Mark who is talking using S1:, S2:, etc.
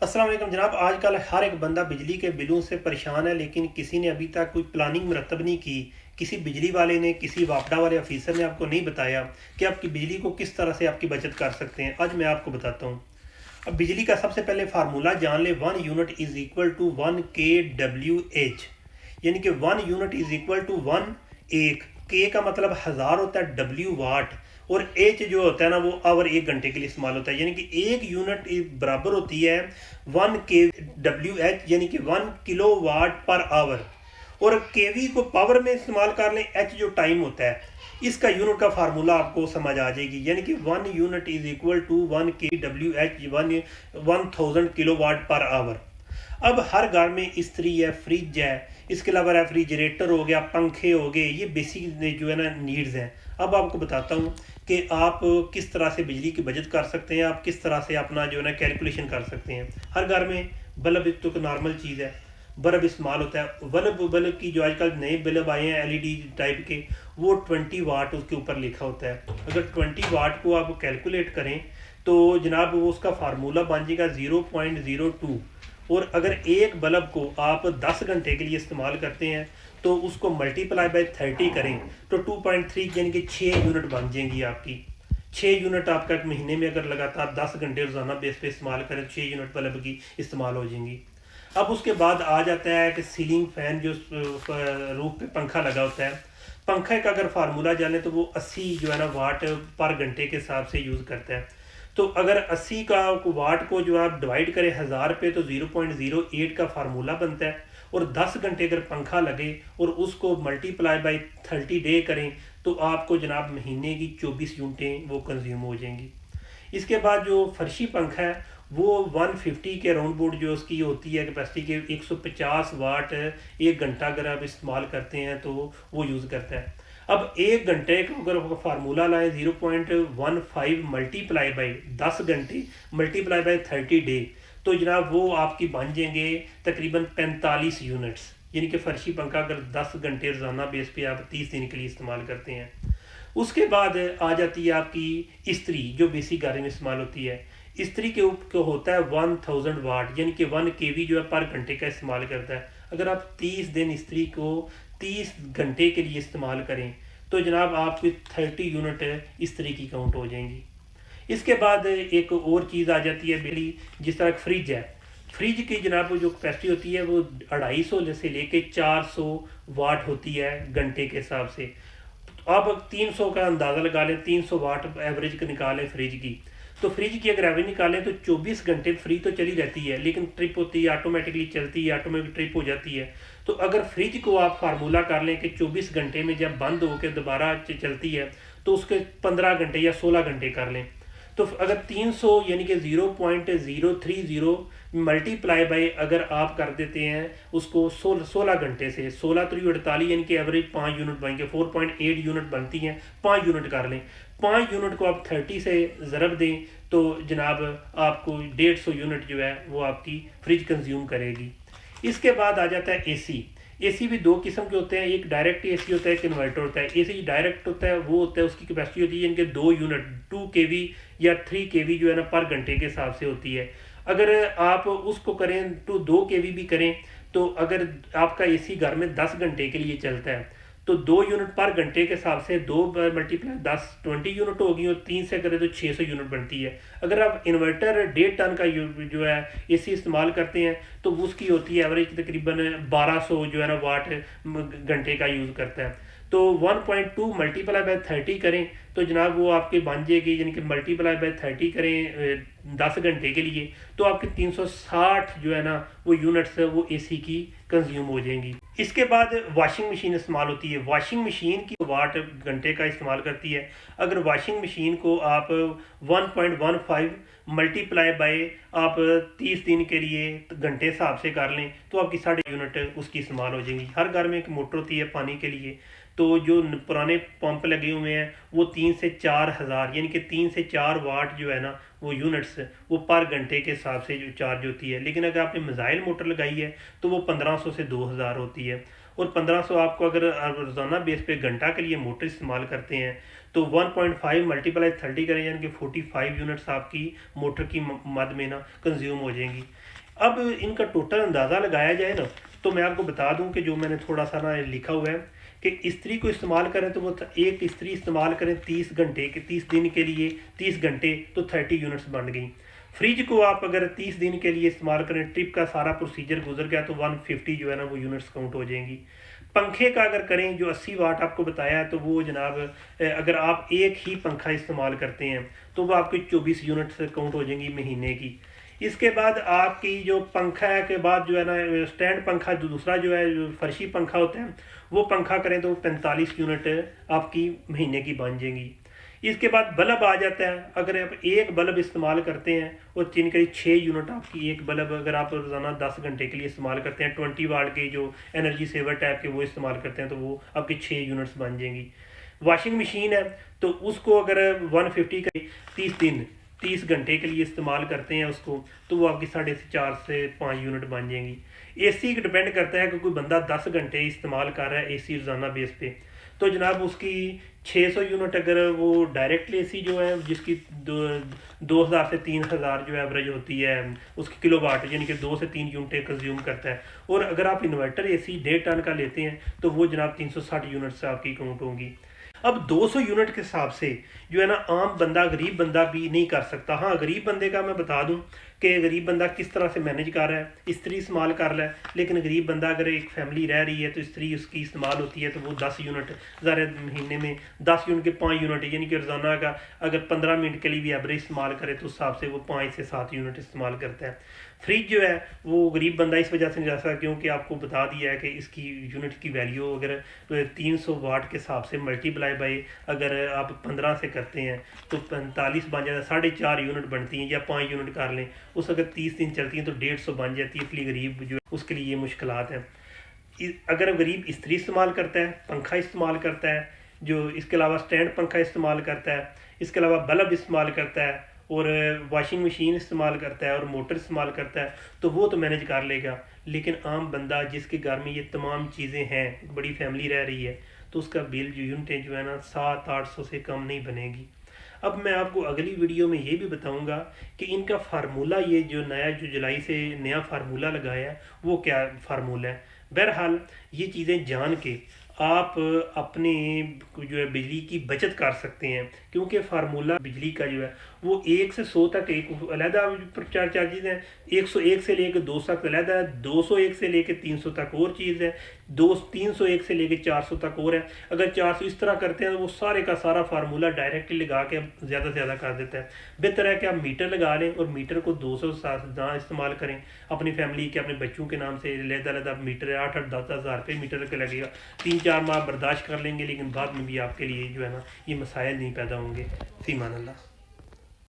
S1: अस्सलाम वालेकुम जनाब। आजकल हर एक बंदा बिजली के बिलों से परेशान है, लेकिन किसी ने अभी तक कोई प्लानिंग मरतब नहीं की। किसी बिजली वाले ने, किसी वापडा वाले ऑफिसर ने आपको नहीं बताया कि आपकी बिजली को किस तरह से आपकी बचत कर सकते हैं। आज मैं आपको बताता हूँ। अब बिजली का सबसे पहले फार्मूला जान ले। 1 unit is equal to 1 kWh, यानी कि 1 यूनिट इज़ इक्वल टू 1। के का मतलब हज़ार होता है, डब्ल्यू वाट, और एच जो होता है ना वो आवर, 1 घंटे के लिए इस्तेमाल होता है। यानी कि 1 यूनिट बराबर होती है 1 kWh, यानी कि 1 किलो वाट पर आवर। और केवी को पावर में इस्तेमाल कर लें, एच जो टाइम होता है, इसका यूनिट का फार्मूला आपको समझ आ जाएगी। यानी कि 1 unit is equal to 1 kWh, 1000 kilowatt per hour. अब हर घर में इस्त्री है, फ्रिज है, इसके अलावा रेफ्रिजरेटर हो गया, पंखे हो गए, ये बेसिक जो है ना नीड्स हैं। अब आपको बताता हूँ कि आप किस तरह से बिजली की बचत कर सकते हैं, आप किस तरह से अपना जो है ना कैलकुलेशन कर सकते हैं। हर घर में बल्ब तो एक नॉर्मल चीज़ है, बल्ब इस्तेमाल होता है। बल्ब की जो आजकल नए बल्ब आए हैं एलईडी टाइप के, वो 20 वाट उसके ऊपर लिखा होता है। अगर 20 वाट को आप कैलकुलेट करें तो जनाब वो उसका फार्मूला बन जाएगा 0.02। और अगर एक बल्ब को आप 10 घंटे के लिए इस्तेमाल करते हैं तो उसको मल्टीप्लाई बाय 30 करें तो 2.3 यानी कि 6 यूनिट बन जाएंगी आपकी। 6 यूनिट आपका एक महीने में अगर लगातार 10 घंटे रोजाना बेस पे इस्तेमाल करें तो 6 यूनिट बल्ब की इस्तेमाल हो जाएंगी। अब उसके बाद आ जाता है कि सीलिंग फैन, जो रूफ पे पंखा लगा होता है, पंखे का अगर फार्मूला जाने तो वो 80 जो है ना वाट पर घंटे के हिसाब से यूज़ करता है। तो अगर 80 का वाट को जो आप डिवाइड करें 1000 पे तो 0.08 का फार्मूला बनता है। और 10 घंटे अगर पंखा लगे और उसको मल्टीप्लाई बाई 30 डे करें तो आपको जनाब महीने की 24 यूनिटें वो कंज्यूम हो जाएंगी। इसके बाद जो फर्शी पंखा है वो 150 के राउंड बोर्ड जो उसकी होती है कैपेसिटी के 150 वाट 1 घंटा अगर आप इस्तेमाल करते हैं तो वो यूज़ करता है। अब 1 घंटे का अगर फार्मूला लाएं 0.15 मल्टीप्लाई बाई 10 घंटे मल्टीप्लाई बाई 30 डे तो जनाब वो आपकी बन जाएंगे तकरीबन 45 यूनिट्स। यानी कि फर्शी पंखा अगर 10 घंटे रोज़ाना बेस पे आप 30 दिन के लिए इस्तेमाल करते हैं। उसके बाद आ जाती है आपकी इस्त्री, जो बेसिक घर में इस्तेमाल होती है। इस्त्री के ऊपर होता है 1000 वाट, यानी कि 1 kV जो है पर घंटे का इस्तेमाल करता है। अगर आप 30 दिन इस्त्री को 30 घंटे के लिए इस्तेमाल करें तो जनाब आपकी 30 यूनिट इस्त्री की काउंट हो जाएंगी। इसके बाद एक और चीज़ आ जाती है बिजली, जिस तरह फ्रिज है। फ्रिज की जनाब जो कैपेसिटी होती है वो 250 से लेके 400 वाट होती है घंटे के हिसाब से। अब 300 का अंदाज़ा लगा लें, 300 वाट एवरेज निकालें फ्रिज की। तो फ्रिज की अगर एवरेज निकालें तो 24 घंटे फ्री तो चली रहती है, लेकिन ट्रिप होती है, ऑटोमेटिकली चलती है, ऑटोमेटिक ट्रिप हो जाती है। तो अगर फ्रिज को आप फार्मूला कर लें कि 24 घंटे में जब बंद होकर दोबारा चलती है तो उसके 15 घंटे या 16 घंटे कर लें। तो अगर 300 यानी कि 0.030 मल्टीप्लाई बाई अगर आप कर देते हैं उसको 16 घंटे से, 16 3 48 यानी कि एवरेज 5 यूनिट बनेंगे, 4.8 यूनिट बनती हैं, 5 यूनिट कर लें। 5 यूनिट को आप 30 से ज़रब दें तो जनाब आपको 150 यूनिट जो है वो आपकी फ्रिज कंज्यूम करेगी। इसके बाद आ जाता है एसी। एसी भी 2 किस्म के होते हैं, एक डायरेक्ट एसी होता है, एक इन्वर्टर होता है। एसी डायरेक्ट होता है वो होता है उसकी कैपेसिटी होती है इनके 2 यूनिट 2 केवी या 3 केवी जो है ना पर घंटे के हिसाब से होती है। अगर आप उसको करें तो 2 केवी भी करें तो अगर आपका एसी घर में 10 घंटे के लिए चलता है तो 2 यूनिट पर घंटे के हिसाब से 2 मल्टीप्लाई 10 20 यूनिट होगी, और 3 से करें तो 600 यूनिट बनती है। अगर आप इन्वर्टर 1.5 टन का जो है एसी इस्तेमाल करते हैं तो उसकी होती है एवरेज तकरीबन 1200 जो है ना वाट घंटे का यूज़ करता है। तो 1.2 मल्टीप्लाई बाय 30 करें तो जनाब वो आपके बन जाएगी, यानी कि मल्टीप्लाई बाय 30 करें 10 घंटे के लिए तो आपके 360 जो है ना वो यूनिट्स वो एसी की कंज्यूम हो जाएंगी। इसके बाद वॉशिंग मशीन इस्तेमाल होती है। वॉशिंग मशीन की वाट घंटे का इस्तेमाल करती है। अगर वॉशिंग मशीन को आप 1.15 मल्टीप्लाई बाय आप 30 दिन के लिए घंटे हिसाब से कर लें तो आपकी 60 यूनिट उसकी इस्तेमाल हो जाएंगी। हर घर में एक मोटर होती है पानी के लिए, तो जो पुराने पंप लगे हुए हैं वो 3 से 4 हज़ार यानी कि 3 से 4 वाट जो है ना वो यूनिट्स वो पर घंटे के हिसाब से जो चार्ज होती है। लेकिन अगर आपने मिसाइल मोटर लगाई है तो वो 1500 से 2000 होती है। और 1500 आपको अगर रोज़ाना बेस पे घंटा के लिए मोटर इस्तेमाल करते हैं तो 1.5 मल्टीप्लाई 30 करें यानी कि 45 यूनिट्स आपकी मोटर की मद में ना कंज्यूम हो जाएंगी। अब इनका टोटल अंदाज़ा लगाया जाए ना, तो मैं आपको बता दूं कि जो मैंने थोड़ा सा ना लिखा हुआ है कि इस्त्री को इस्तेमाल करें तो वो एक इस्त्री इस्तेमाल करें 30 घंटे के 30 दिन के लिए 30 घंटे तो 30 यूनिट्स बन गई। फ्रिज को आप अगर 30 दिन के लिए इस्तेमाल करें, ट्रिप का सारा प्रोसीजर गुजर गया तो 150 जो है ना वो यूनिट्स काउंट हो जाएंगी। पंखे का अगर करें जो 80 वाट आपको बताया है, तो वो जनाब अगर आप एक ही पंखा इस्तेमाल करते हैं तो वो आपकी 24 यूनिट्स काउंट हो जाएंगी महीने की। इसके बाद आपकी जो पंखा है के बाद जो है ना स्टैंड पंखा जो दूसरा जो है जो फर्शी पंखा होता है वो पंखा करें तो 45 यूनिट आपकी महीने की बन जाएंगी। इसके बाद बल्ब आ जाता है, अगर आप एक बल्ब इस्तेमाल करते हैं और तीन करीब 6 यूनिट आपकी एक बल्ब अगर आप रोज़ाना 10 घंटे के लिए इस्तेमाल करते हैं 20 वाट के जो एनर्जी सेवर टाइप के वो इस्तेमाल करते हैं तो वो आपकी 6 यूनिट्स बन जाएंगी। वॉशिंग मशीन है तो उसको अगर 150 का 30 दिन 30 घंटे के लिए इस्तेमाल करते हैं उसको तो वो आपकी 4.5 से 5 यूनिट बन जाएंगी। एसी डिपेंड करता है कि कोई बंदा 10 घंटे इस्तेमाल कर रहा है एसी रोज़ाना बेस पे तो जनाब उसकी 600 यूनिट अगर वो डायरेक्टली एसी जो है जिसकी 2000 से 3000 जो एवरेज होती है उसकी किलो वाट यानी कि 2 से 3 यूनिटें कंज्यूम करता है। और अगर आप इन्वर्टर एसी 1.5 टन का लेते हैं तो वो जनाब 360 यूनिट से आपकी काउंट होंगी। अब 200 यूनिट के हिसाब से जो है ना आम बंदा गरीब बंदा भी नहीं कर सकता। हाँ, गरीब बंदे का मैं बता दूं कि गरीब बंदा किस तरह से मैनेज कर रहा है, इस्त्री इस्तेमाल कर रहा है। लेकिन गरीब बंदा अगर एक फैमिली रह रही है तो इस्त्री उसकी इस्तेमाल होती है तो वो 10 यूनिट ज़ाहिर महीने में 10 यूनिट के 5 यूनिट यानी कि रोज़ाना का अगर 15 मिनट के लिए भी एवरेज इस्तेमाल करे तो उस हिसाब से वो 5 से 7 यूनिट इस्तेमाल करता है। फ्रिज जो है वो गरीब बंदा इस वजह से नहीं जा सकता क्योंकि आपको बता दिया है कि इसकी यूनिट की वैल्यू अगर 300 वाट के हिसाब से मल्टीप्लाई बाई अगर आप 15 से करते हैं तो 45 बन जाता है, 4.5 यूनिट बनती हैं या 5 यूनिट कर लें उस अगर 30 दिन चलती हैं तो 150 बन जाती है। इसलिए गरीब जो है उसके लिए ये मुश्किलात हैं। अगर गरीब इस्त्री इस्तेमाल करता है, पंखा इस्तेमाल करता है, जो इसके अलावा स्टैंड पंखा इस्तेमाल करता है, इसके अलावा बल्ब इस्तेमाल करता है और वॉशिंग मशीन इस्तेमाल करता है और मोटर इस्तेमाल करता है तो वो तो मैनेज कर लेगा। लेकिन आम बंदा जिसके घर में ये तमाम चीज़ें हैं, बड़ी फैमिली रह रही है, तो उसका बिल जो यूनिटें जो है ना 700-800 से कम नहीं बनेगी। अब मैं आपको अगली वीडियो में ये भी बताऊंगा कि इनका फार्मूला ये जो नया जो जुलाई से नया फार्मूला लगाया है वो क्या फार्मूला है। बहरहाल ये चीज़ें जान के आप अपने जो है बिजली की बचत कर सकते हैं क्योंकि फार्मूला बिजली का जो है वो 1 से 100 तक एक अलहदा चार्जेज हैं। 101 से लेकर 200 तक अलहदा है, 201 से लेकर 300 तक और चीज़ है, 301 से लेकर 400 तक और है। अगर 400 इस तरह करते हैं तो वो सारे का सारा फार्मूला डायरेक्टली लगा के ज़्यादा से ज़्यादा कर देता है। बेहतर है कि आप मीटर लगा लें और मीटर को 200 ना इस्तेमाल करें। अपनी फैमिली के अपने बच्चों के नाम से अलहदा मीटर है, 8-8 10-10 हज़ार रुपये मीटर के लगेगा। 3-4 माह बर्दाश्त कर लेंगे लेकिन बाद में भी आपके लिए जो है ना ये मसाइल नहीं पैदा होंगे। फ़ी मान अल्लाह।